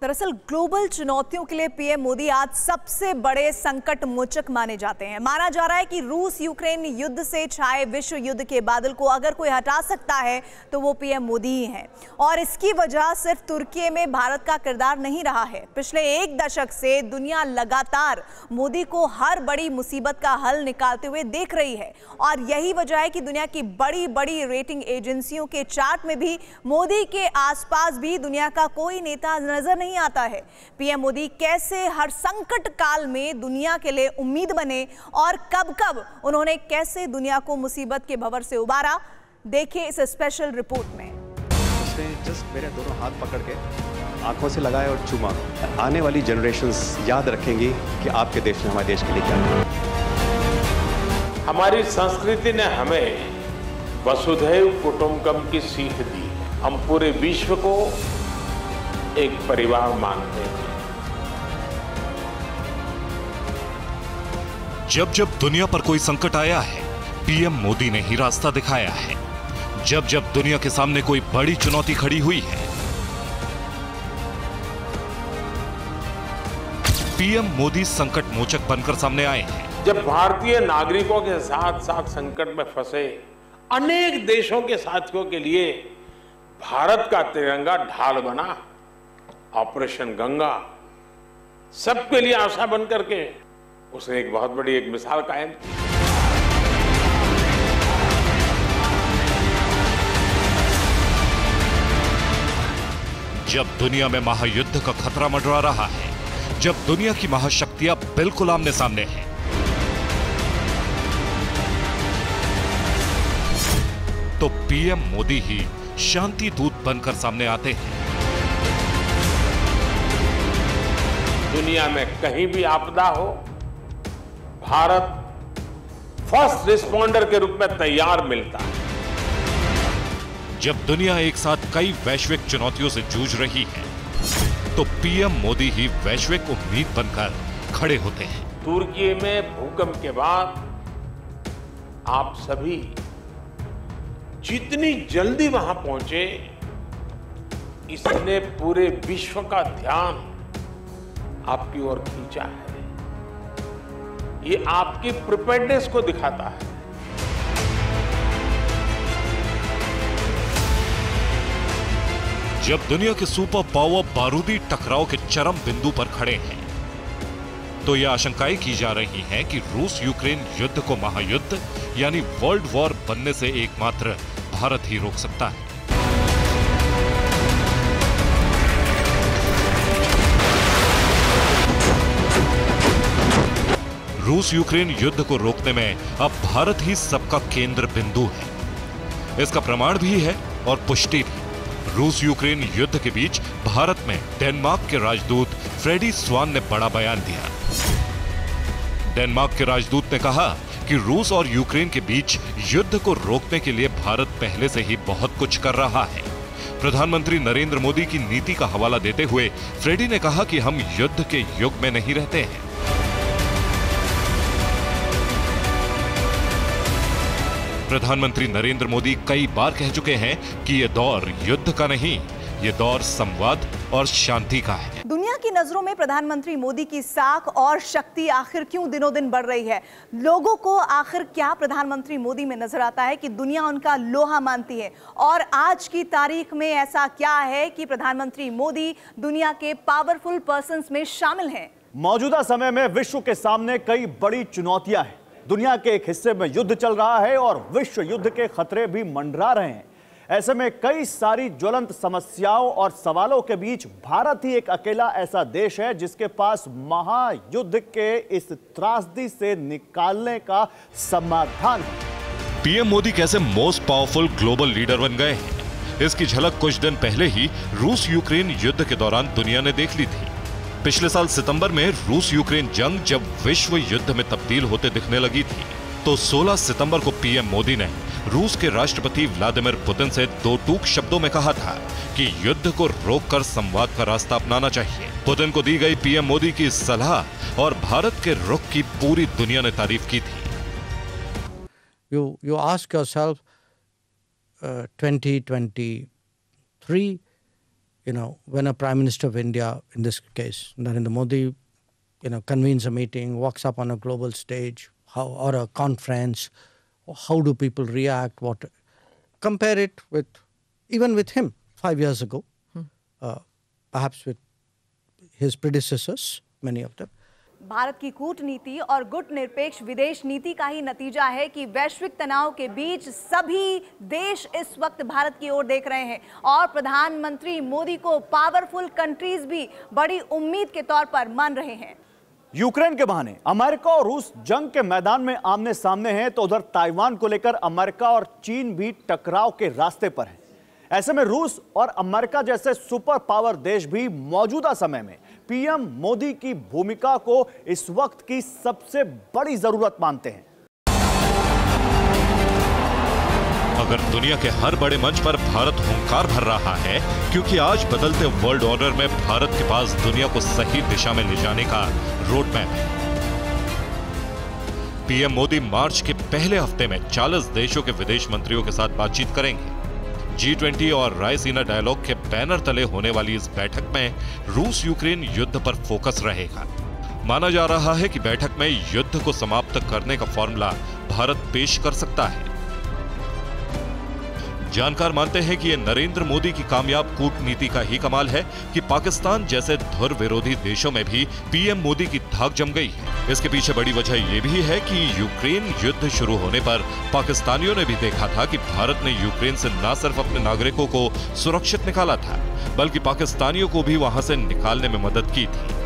दरअसल ग्लोबल चुनौतियों के लिए पीएम मोदी आज सबसे बड़े संकट मोचक माने जाते हैं। माना जा रहा है कि रूस यूक्रेन युद्ध से छाए विश्व युद्ध के बादल को अगर कोई हटा सकता है तो वो पीएम मोदी ही हैं। और इसकी वजह सिर्फ तुर्की में भारत का किरदार नहीं रहा है। पिछले एक दशक से दुनिया लगातार मोदी को हर बड़ी मुसीबत का हल निकालते हुए देख रही है और यही वजह है कि दुनिया की बड़ी बड़ी रेटिंग एजेंसियों के चार्ट में भी मोदी के आसपास भी दुनिया का कोई नेता नजर नहीं आता है। पीएम मोदी कैसे हर संकट काल में दुनिया के लिए उम्मीद बने और कब कब उन्होंने कैसे दुनिया को मुसीबत के भंवर से उबारा, देखिए इस स्पेशल रिपोर्ट में। उसने जस्ट मेरे दोनों हाथ पकड़ के आंखों से लगाया और चूमा। आने वाली जनरेशंस याद रखेंगी कि आपके देश ने हमारे देश के लिए क्या किया। हमारी संस्कृति ने हमें वसुधैव कुटुंबकम की सीख दी। हम पूरे विश्व को एक परिवार मानते हैं। जब जब दुनिया पर कोई संकट आया है, पीएम मोदी ने ही रास्ता दिखाया है। जब जब दुनिया के सामने कोई बड़ी चुनौती खड़ी हुई है, पीएम मोदी संकट मोचक बनकर सामने आए हैं। जब भारतीय नागरिकों के साथ साथ संकट में फंसे अनेक देशों के साथियों के लिए भारत का तिरंगा ढाल बना। ऑपरेशन गंगा सबके लिए आशा बन करके उसने एक बहुत बड़ी मिसाल कायम की। जब दुनिया में महायुद्ध का खतरा मंडरा रहा है, जब दुनिया की महाशक्तियां बिल्कुल आमने सामने हैं, तो पीएम मोदी ही शांति दूत बनकर सामने आते हैं। दुनिया में कहीं भी आपदा हो, भारत फर्स्ट रिस्पॉन्डर के रूप में तैयार मिलता है। जब दुनिया एक साथ कई वैश्विक चुनौतियों से जूझ रही है, तो पीएम मोदी ही वैश्विक उम्मीद बनकर खड़े होते हैं। तुर्की में भूकंप के बाद आप सभी जितनी जल्दी वहां पहुंचे, इसने पूरे विश्व का ध्यान आपकी ओर खींचा है। ये आपकी प्रिपेयर्डनेस को दिखाता है। जब दुनिया के सुपर पावर बारूदी टकराव के चरम बिंदु पर खड़े हैं, तो यह आशंकाएं की जा रही हैं कि रूस यूक्रेन युद्ध को महायुद्ध यानी वर्ल्ड वॉर बनने से एकमात्र भारत ही रोक सकता है। रूस यूक्रेन युद्ध को रोकने में अब भारत ही सबका केंद्र बिंदु है। इसका प्रमाण भी है और पुष्टि भी। रूस यूक्रेन युद्ध के बीच भारत में डेनमार्क के राजदूत फ्रेडी स्वान ने बड़ा बयान दिया। डेनमार्क के राजदूत ने कहा कि रूस और यूक्रेन के बीच युद्ध को रोकने के लिए भारत पहले से ही बहुत कुछ कर रहा है। प्रधानमंत्री नरेंद्र मोदी की नीति का हवाला देते हुए फ्रेडी ने कहा कि हम युद्ध के युग में नहीं रहते हैं। प्रधानमंत्री नरेंद्र मोदी कई बार कह चुके हैं कि यह दौर युद्ध का नहीं, यह दौर संवाद और शांति का है। दुनिया की नजरों में प्रधानमंत्री मोदी की साख और शक्ति आखिर क्यों दिनों दिन बढ़ रही है? लोगों को आखिर क्या प्रधानमंत्री मोदी में नजर आता है कि दुनिया उनका लोहा मानती है? और आज की तारीख में ऐसा क्या है कि प्रधानमंत्री मोदी दुनिया के पावरफुल पर्संस में शामिल हैं? मौजूदा समय में विश्व के सामने कई बड़ी चुनौतियां हैं। दुनिया के एक हिस्से में युद्ध चल रहा है और विश्व युद्ध के खतरे भी मंडरा रहे हैं। ऐसे में कई सारी ज्वलंत समस्याओं और सवालों के बीच भारत ही एक अकेला ऐसा देश है जिसके पास महायुद्ध के इस त्रासदी से निकालने का समाधान है। पीएम मोदी कैसे मोस्ट पावरफुल ग्लोबल लीडर बन गए हैं, इसकी झलक कुछ दिन पहले ही रूस यूक्रेन युद्ध के दौरान दुनिया ने देख ली थी। पिछले साल सितंबर में रूस यूक्रेन जंग जब विश्व युद्ध में तब्दील होते दिखने लगी थी, तो 16 सितंबर को पीएम मोदी ने रूस के राष्ट्रपति व्लादिमीर पुतिन से दो टूक शब्दों में कहा था कि युद्ध को रोककर संवाद का रास्ता अपनाना चाहिए। पुतिन को दी गई पीएम मोदी की सलाह और भारत के रुख की पूरी दुनिया ने तारीफ की थी। You ask yourself 2023 when a Prime Minister of India, in this case, Narendra Modi, convenes a meeting, walks up on a global stage, or a conference, how do people react? Compare it even with him 5 years ago, perhaps with his predecessors, many of them. Bharat की कूटनीति और गुटनिरपेक्ष विदेश नीति का ही नतीजा है कि वैश्विक तनाव के बीच सभी देश इस वक्त भारत की ओर देख रहे हैं और प्रधानमंत्री मोदी को पावरफुल कंट्रीज भी बड़ी उम्मीद के तौर पर मान रहे हैं। यूक्रेन के बहाने अमेरिका और रूस जंग के मैदान में आमने सामने हैं, तो उधर ताइवान को लेकर अमेरिका और चीन भी टकराव के रास्ते पर है। ऐसे में रूस और अमेरिका जैसे सुपर पावर देश भी मौजूदा समय में पीएम मोदी की भूमिका को इस वक्त की सबसे बड़ी जरूरत मानते हैं। अगर दुनिया के हर बड़े मंच पर भारत हुंकार भर रहा है, क्योंकि आज बदलते वर्ल्ड ऑर्डर में भारत के पास दुनिया को सही दिशा में ले जाने का रोड मैप है। पीएम मोदी मार्च के पहले हफ्ते में 40 देशों के विदेश मंत्रियों के साथ बातचीत करेंगे। G20 और रायसीना डायलॉग के बैनर तले होने वाली इस बैठक में रूस यूक्रेन युद्ध पर फोकस रहेगा। माना जा रहा है कि बैठक में युद्ध को समाप्त करने का फॉर्मूला भारत पेश कर सकता है। जानकार मानते हैं कि यह नरेंद्र मोदी की कामयाब कूटनीति का ही कमाल है कि पाकिस्तान जैसे धुर विरोधी देशों में भी पीएम मोदी की धाक जम गई है। इसके पीछे बड़ी वजह यह भी है कि यूक्रेन युद्ध शुरू होने पर पाकिस्तानियों ने भी देखा था कि भारत ने यूक्रेन से न सिर्फ अपने नागरिकों को सुरक्षित निकाला था, बल्कि पाकिस्तानियों को भी वहां से निकालने में मदद की थी।